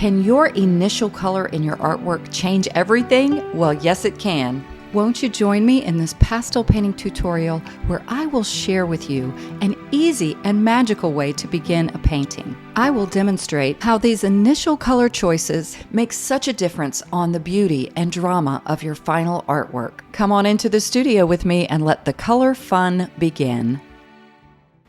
Can your initial color in your artwork change everything? Well, yes, it can. Won't you join me in this pastel painting tutorial where I will share with you an easy and magical way to begin a painting. I will demonstrate how these initial color choices make such a difference on the beauty and drama of your final artwork. Come on into the studio with me and let the color fun begin.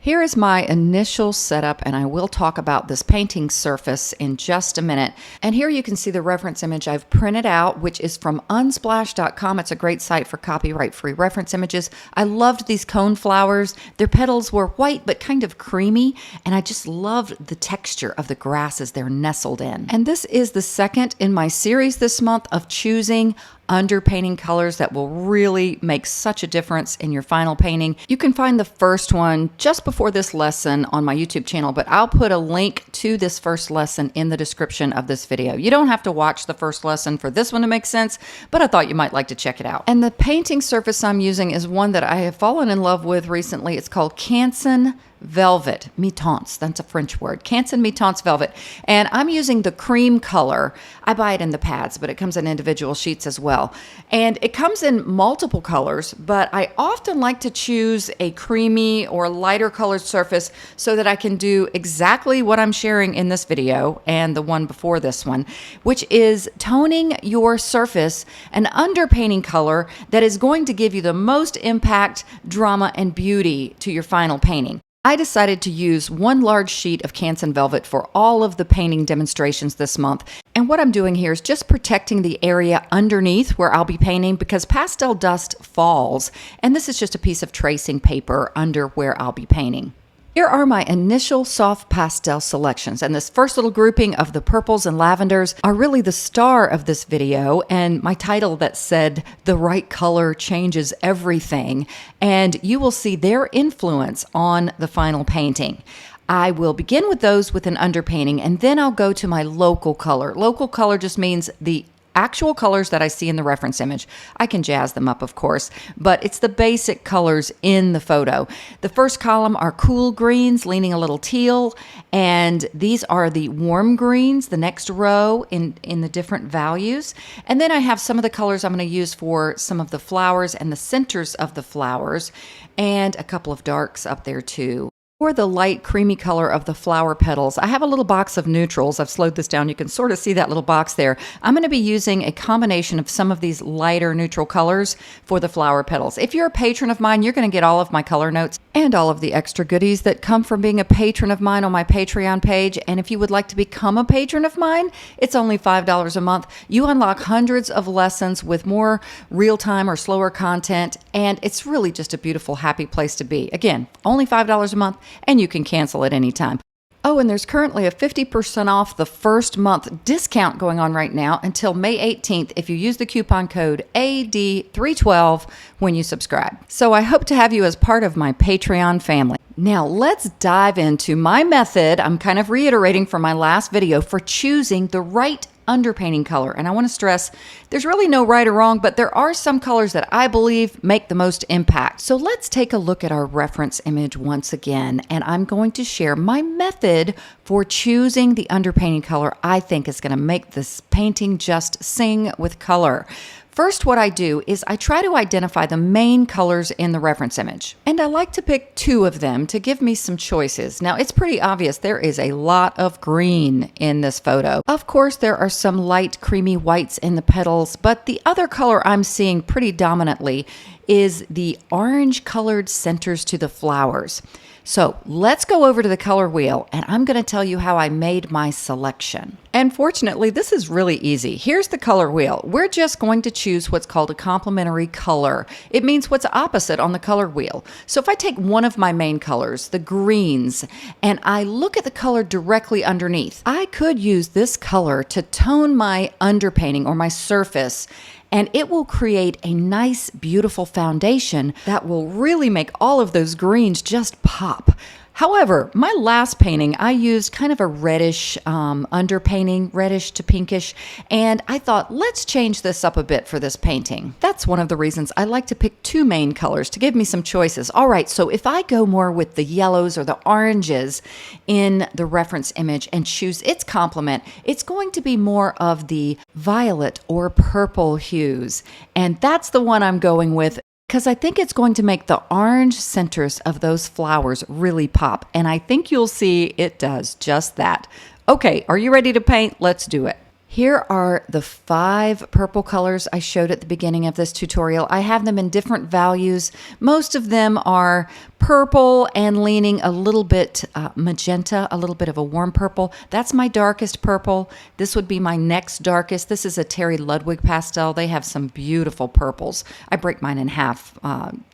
Here is my initial setup, and I will talk about this painting surface in just a minute. And here you can see the reference image I've printed out, which is from unsplash.com. It's a great site for copyright-free reference images. I loved these coneflowers. Their petals were white but kind of creamy, and I just loved the texture of the grasses they're nestled in. And this is the second in my series this month of choosing underpainting colors that will really make such a difference in your final painting. You can find the first one just before this lesson on my YouTube channel, but I'll put a link to this first lesson in the description of this video. You don't have to watch the first lesson for this one to make sense, but I thought you might like to check it out. And the painting surface I'm using is one that I have fallen in love with recently. It's called Canson Velvet, mitance, that's a French word, Canson mitance Velvet. And I'm using the cream color. I buy it in the pads, but it comes in individual sheets as well. And it comes in multiple colors, but I often like to choose a creamy or lighter colored surface so that I can do exactly what I'm sharing in this video and the one before this one, which is toning your surface an underpainting color that is going to give you the most impact, drama, and beauty to your final painting. I decided to use one large sheet of Canson Velvet for all of the painting demonstrations this month. And what I'm doing here is just protecting the area underneath where I'll be painting because pastel dust falls. And this is just a piece of tracing paper under where I'll be painting. Here are my initial soft pastel selections, and this first little grouping of the purples and lavenders are really the star of this video, and my title that said, "The right color changes everything," and you will see their influence on the final painting. I will begin with those with an underpainting, and then I'll go to my local color. Local color just means the actual colors that I see in the reference image. I can jazz them up, of course, but it's the basic colors in the photo. The first column are cool greens leaning a little teal, and these are the warm greens, the next row in the different values. And then I have some of the colors I'm going to use for some of the flowers and the centers of the flowers, and a couple of darks up there too. For the light creamy color of the flower petals, I have a little box of neutrals. I've slowed this down. You can sort of see that little box there. I'm going to be using a combination of some of these lighter neutral colors for the flower petals. If you're a patron of mine, you're going to get all of my color notes and all of the extra goodies that come from being a patron of mine on my Patreon page. And if you would like to become a patron of mine, it's only $5 a month. You unlock hundreds of lessons with more real-time or slower content, and it's really just a beautiful, happy place to be. Again, only $5 a month, and you can cancel at any time. Oh, and there's currently a 50% off the first month discount going on right now until May 18th if you use the coupon code AD312 when you subscribe. So I hope to have you as part of my Patreon family. Now let's dive into my method. I'm kind of reiterating from my last video for choosing the right underpainting color. And I want to stress there's really no right or wrong, but there are some colors that I believe make the most impact. So let's take a look at our reference image once again, and I'm going to share my method for choosing the underpainting color I think is going to make this painting just sing with color. First, what I do is I try to identify the main colors in the reference image. And I like to pick two of them to give me some choices. Now, it's pretty obvious there is a lot of green in this photo. Of course, there are some light creamy whites in the petals, but the other color I'm seeing pretty dominantly is the orange colored centers to the flowers. So let's go over to the color wheel, and I'm going to tell you how I made my selection. And fortunately, this is really easy. Here's the color wheel. We're just going to choose what's called a complementary color. It means what's opposite on the color wheel. So if I take one of my main colors, the greens, and I look at the color directly underneath, I could use this color to tone my underpainting or my surface, and it will create a nice, beautiful foundation that will really make all of those greens just pop. However, my last painting, I used kind of a reddish underpainting, reddish to pinkish, and I thought, let's change this up a bit for this painting. That's one of the reasons I like to pick two main colors to give me some choices. All right, so if I go more with the yellows or the oranges in the reference image and choose its complement, it's going to be more of the violet or purple hues, and that's the one I'm going with, because I think it's going to make the orange centers of those flowers really pop. And I think you'll see it does just that. Okay, are you ready to paint? Let's do it. Here are the 5 purple colors I showed at the beginning of this tutorial. I have them in different values. Most of them are purple and leaning a little bit magenta, a little bit of a warm purple. That's my darkest purple. This would be my next darkest. This is a Terry Ludwig pastel. They have some beautiful purples. I break mine in half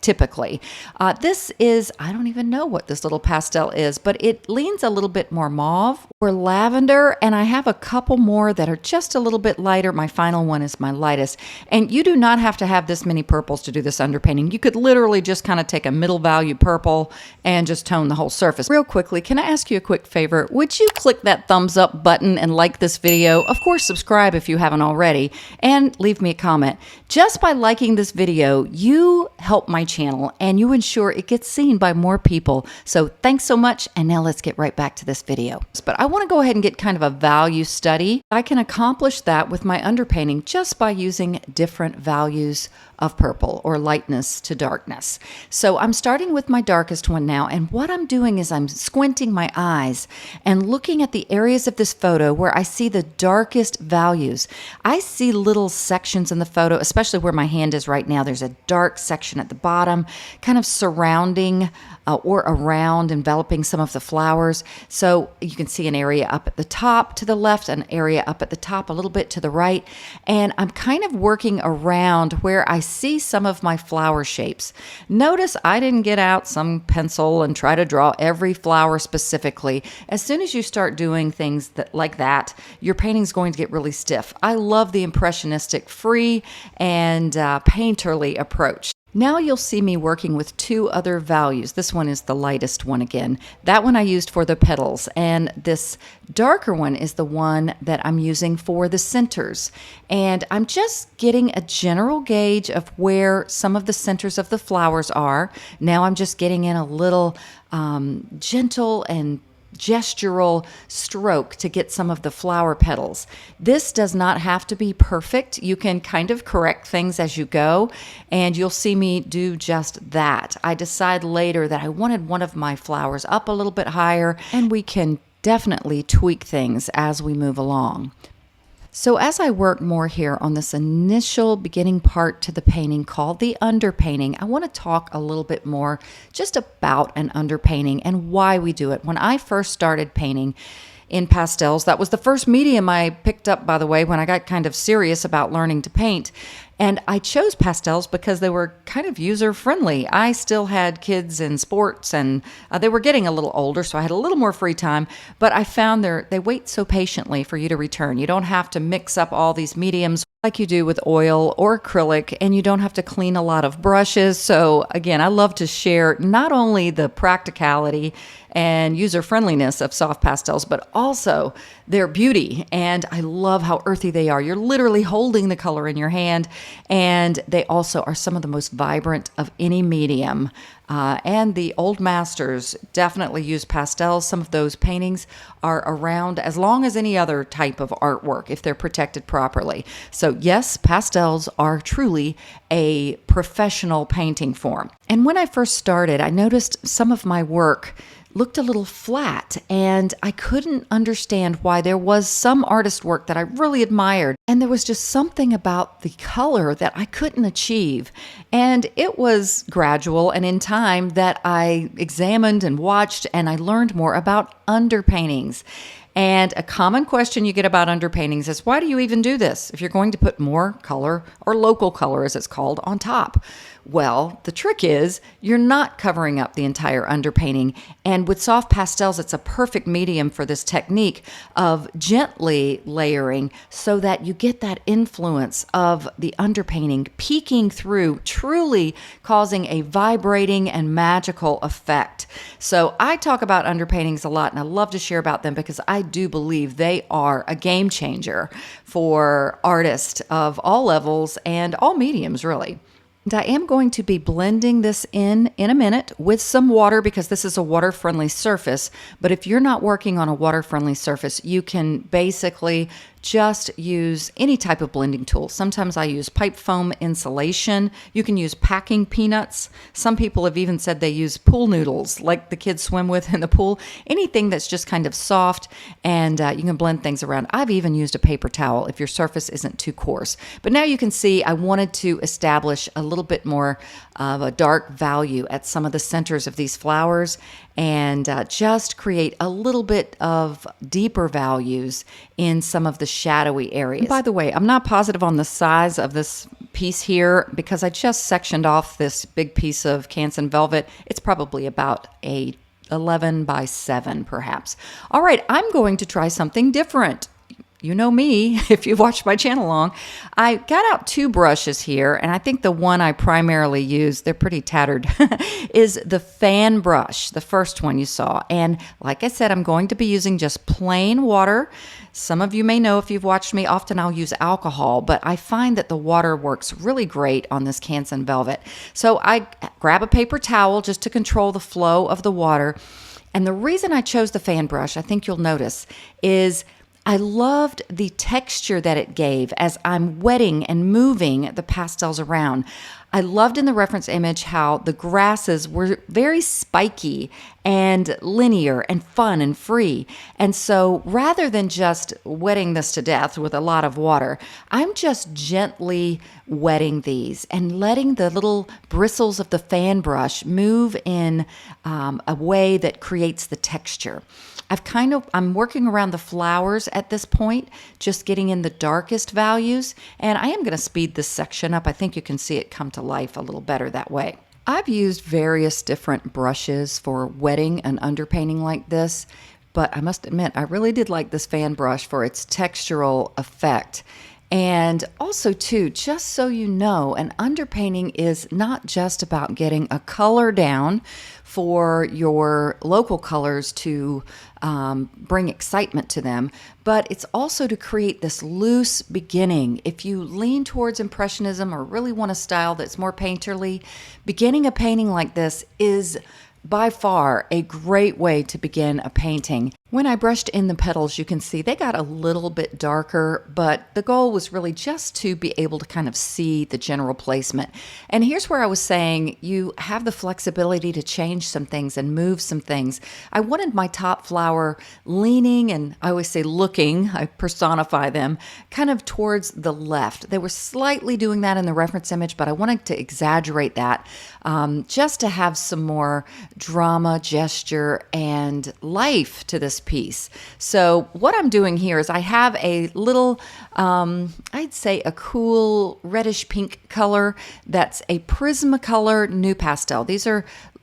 typically. This is, I don't even know what this little pastel is, but it leans a little bit more mauve or lavender, and I have a couple more that are just a little bit lighter. My final one is my lightest. And you do not have to have this many purples to do this underpainting. You could literally just kind of take a middle value purple and just tone the whole surface. Real quickly, can I ask you a quick favor? Would you click that thumbs up button and like this video? Of course, subscribe if you haven't already, and leave me a comment. Just by liking this video, you help my channel and you ensure it gets seen by more people. So thanks so much. And now let's get right back to this video. But I want to go ahead and get kind of a value study. I can accomplish that with my underpainting just by using different values of purple, or lightness to darkness. So I'm starting with my darkest one now, and what I'm doing is I'm squinting my eyes and looking at the areas of this photo where I see the darkest values. I see little sections in the photo, especially where my hand is right now. There's a dark section at the bottom, kind of surrounding or around, enveloping some of the flowers. So you can see an area up at the top to the left, an area up at the top, a little bit to the right. And I'm kind of working around where I see some of my flower shapes. Notice I didn't get out some pencil and try to draw every flower specifically. As soon as you start doing things like that, your painting's going to get really stiff. I love the impressionistic, free and painterly approach. Now you'll see me working with 2 other values. This one is the lightest one again. That one I used for the petals, and this darker one is the one that I'm using for the centers. And I'm just getting a general gauge of where some of the centers of the flowers are. Now I'm just getting in a little gentle and gestural stroke to get some of the flower petals. This does not have to be perfect. You can kind of correct things as you go, and you'll see me do just that. I decide later that I wanted one of my flowers up a little bit higher, and we can definitely tweak things as we move along. So as I work more here on this initial beginning part to the painting called the underpainting, I want to talk a little bit more just about an underpainting and why we do it. When I first started painting in pastels, that was the first medium I picked up, by the way, when I got kind of serious about learning to paint. And I chose pastels because they were kind of user-friendly. I still had kids in sports, and they were getting a little older, so I had a little more free time. But I found they wait so patiently for you to return. You don't have to mix up all these mediums like you do with oil or acrylic, and you don't have to clean a lot of brushes. So again, I love to share not only the practicality and user-friendliness of soft pastels, but also their beauty. And I love how earthy they are. You're literally holding the color in your hand, and they also are some of the most vibrant of any medium. And the old masters definitely use pastels. Some of those paintings are around as long as any other type of artwork if they're protected properly. So yes, pastels are truly a professional painting form. And when I first started, I noticed some of my work looked a little flat, and I couldn't understand why. There was some artist work that I really admired, and there was just something about the color that I couldn't achieve. And it was gradual and in time that I examined and watched, and I learned more about underpaintings. And a common question you get about underpaintings is, why do you even do this if you're going to put more color, or local color as it's called, on top? Well, the trick is you're not covering up the entire underpainting. And with soft pastels, it's a perfect medium for this technique of gently layering so that you get that influence of the underpainting peeking through, truly causing a vibrating and magical effect. So I talk about underpaintings a lot, and I love to share about them because I do believe they are a game changer for artists of all levels and all mediums, really. And I am going to be blending this in a minute with some water because this is a water-friendly surface. But if you're not working on a water-friendly surface, you can basically just use any type of blending tool. Sometimes I use pipe foam insulation. You can use packing peanuts. Some people have even said they use pool noodles, like the kids swim with in the pool. Anything that's just kind of soft, and you can blend things around. I've even used a paper towel if your surface isn't too coarse. But now you can see I wanted to establish a little bit more of a dark value at some of the centers of these flowers, and just create a little bit of deeper values in some of the shadowy areas. And by the way, I'm not positive on the size of this piece here because I just sectioned off this big piece of Canson Velvet. It's probably about a 11 by 7 perhaps. All right, I'm going to try something different. You know me, if you've watched my channel long. I got out 2 brushes here, and I think the one I primarily use, they're pretty tattered, is the fan brush, the first one you saw. And like I said, I'm going to be using just plain water. Some of you may know if you've watched me, often I'll use alcohol, but I find that the water works really great on this Canson Velvet. So I grab a paper towel just to control the flow of the water. And the reason I chose the fan brush, I think you'll notice, is I loved the texture that it gave as I'm wetting and moving the pastels around. I loved in the reference image how the grasses were very spiky and linear and fun and free. And so rather than just wetting this to death with a lot of water, I'm just gently wetting these and letting the little bristles of the fan brush move in a way that creates the texture. I'm working around the flowers at this point, just getting in the darkest values, and I am going to speed this section up. I think you can see it come to life a little better that way. I've used various different brushes for wetting and underpainting like this, but I must admit, I really did like this fan brush for its textural effect. And also, too, just so you know, an underpainting is not just about getting a color down for your local colors to bring excitement to them, but it's also to create this loose beginning. If you lean towards Impressionism or really want a style that's more painterly, beginning a painting like this is by far a great way to begin a painting. When I brushed in the petals, you can see they got a little bit darker, but the goal was really just to be able to kind of see the general placement. And here's where I was saying you have the flexibility to change some things and move some things. I wanted my top flower leaning, and I always say looking, I personify them, kind of towards the left. They were slightly doing that in the reference image, but I wanted to exaggerate that just to have some more drama, gesture, and life to this piece. So what I'm doing here is I have a little, I'd say a cool reddish pink color that's a Prismacolor Nu Pastel.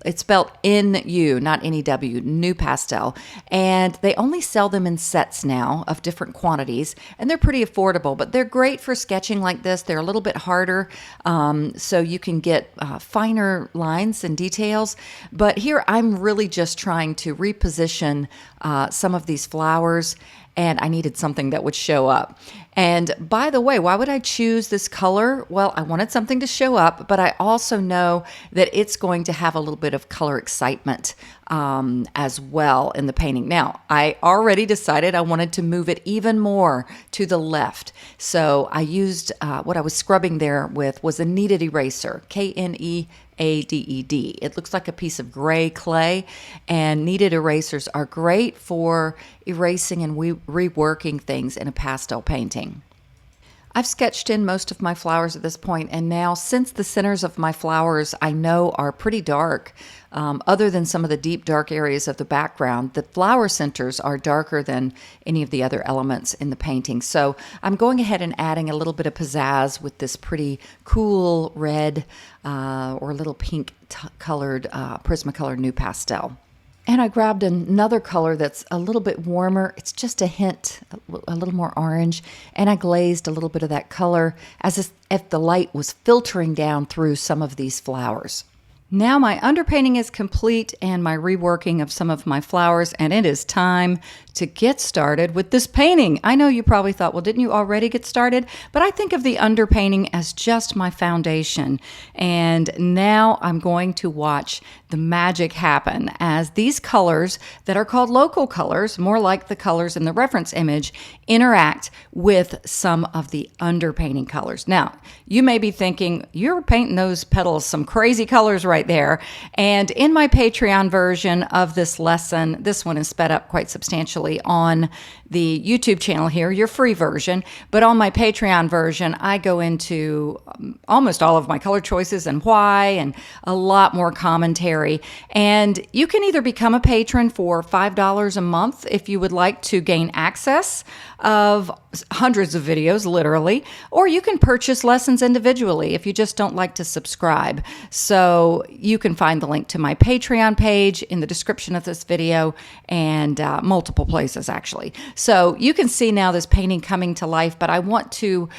It's spelled N-U, not N-E-W, Nu Pastel. And they only sell them in sets now of different quantities, and they're pretty affordable, but they're great for sketching like this. They're a little bit harder, so you can get finer lines and details. But here I'm really just trying to reposition some of these flowers, and I needed something that would show up. And by the way, why would I choose this color? Well, I wanted something to show up, but I also know that it's going to have a little bit of color excitement as well in the painting. Now, I already decided I wanted to move it even more to the left. So I used what I was scrubbing there with was a kneaded eraser, Knee ADED. It looks like a piece of gray clay, and kneaded erasers are great for erasing and reworking things in a pastel painting. I've sketched in most of my flowers at this point, and now since the centers of my flowers I know are pretty dark, other than some of the deep dark areas of the background, the flower centers are darker than any of the other elements in the painting. So I'm going ahead and adding a little bit of pizzazz with this pretty cool red or little pink colored Prismacolor New Pastel. And I grabbed another color that's a little bit warmer. It's just a hint, a little more orange. And I glazed a little bit of that color as if the light was filtering down through some of these flowers. Now my underpainting is complete and my reworking of some of my flowers, and it is time to get started with this painting. I know you probably thought, well, didn't you already get started? But I think of the underpainting as just my foundation. And now I'm going to watch the magic happen as these colors that are called local colors, more like the colors in the reference image, interact with some of the underpainting colors. Now, you may be thinking, you're painting those petals some crazy colors right there. And in my Patreon version of this lesson, this one is sped up quite substantially on the YouTube channel here, your free version. But on my Patreon version, I go into almost all of my color choices and why, and a lot more commentary. And you can either become a patron for $5 a month if you would like to gain access of hundreds of videos, literally, or you can purchase lessons individually if you just don't like to subscribe. So you can find the link to my Patreon page in the description of this video and multiple places, actually. So you can see now this painting coming to life, but I want to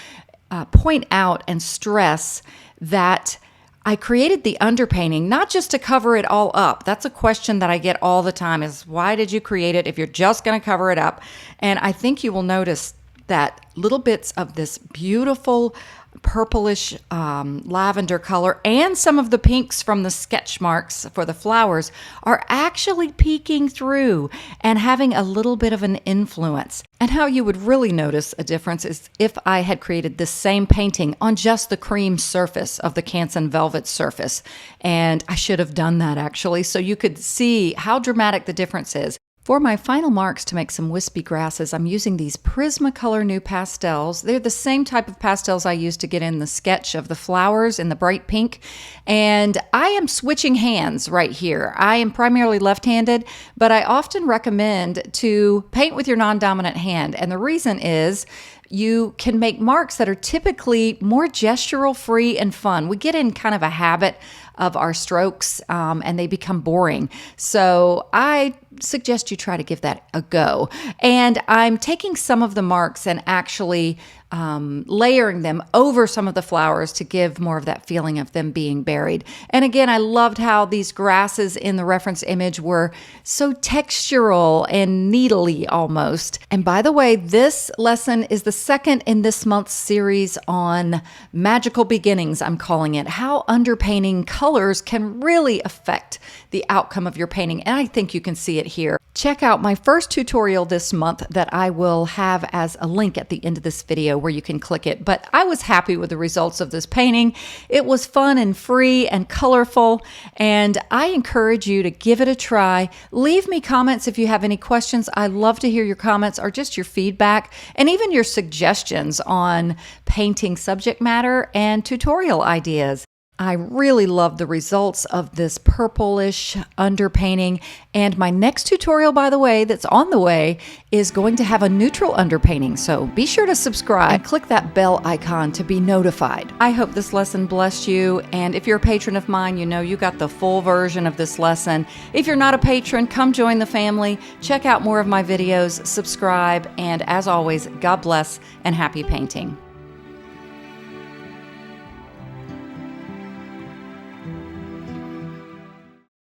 point out and stress that I created the underpainting not just to cover it all up. That's a question that I get all the time is, why did you create it if you're just going to cover it up? And I think you will notice that little bits of this beautiful purplish lavender color and some of the pinks from the sketch marks for the flowers are actually peeking through and having a little bit of an influence. And how you would really notice a difference is if I had created this same painting on just the cream surface of the Canson Velvet surface. And I should have done that actually, so you could see how dramatic the difference is. For my final marks to make some wispy grasses, I'm using these Prismacolor New Pastels. They're the same type of pastels I used to get in the sketch of the flowers in the bright pink. And I am switching hands right here. I am primarily left-handed, but I often recommend to paint with your non-dominant hand. And the reason is you can make marks that are typically more gestural, free, and fun. We get in kind of a habit of our strokes and they become boring. So I suggest you try to give that a go. And I'm taking some of the marks and actually layering them over some of the flowers to give more of that feeling of them being buried. And again, I loved how these grasses in the reference image were so textural and needly almost. And by the way, this lesson is the second in this month's series on magical beginnings, I'm calling it, how underpainting colors can really affect the outcome of your painting. And I think you can see it here. Check out my first tutorial this month that I will have as a link at the end of this video where you can click it. But I was happy with the results of this painting. It was fun and free and colorful, and I encourage you to give it a try. Leave me comments if you have any questions. I love to hear your comments or just your feedback and even your suggestions on painting subject matter and tutorial ideas. I really love the results of this purplish underpainting, and my next tutorial, by the way, that's on the way, is going to have a neutral underpainting, so be sure to subscribe and click that bell icon to be notified. I hope this lesson blessed you, and if you're a patron of mine, you know you got the full version of this lesson. If you're not a patron, come join the family, check out more of my videos, subscribe, and as always, God bless and happy painting.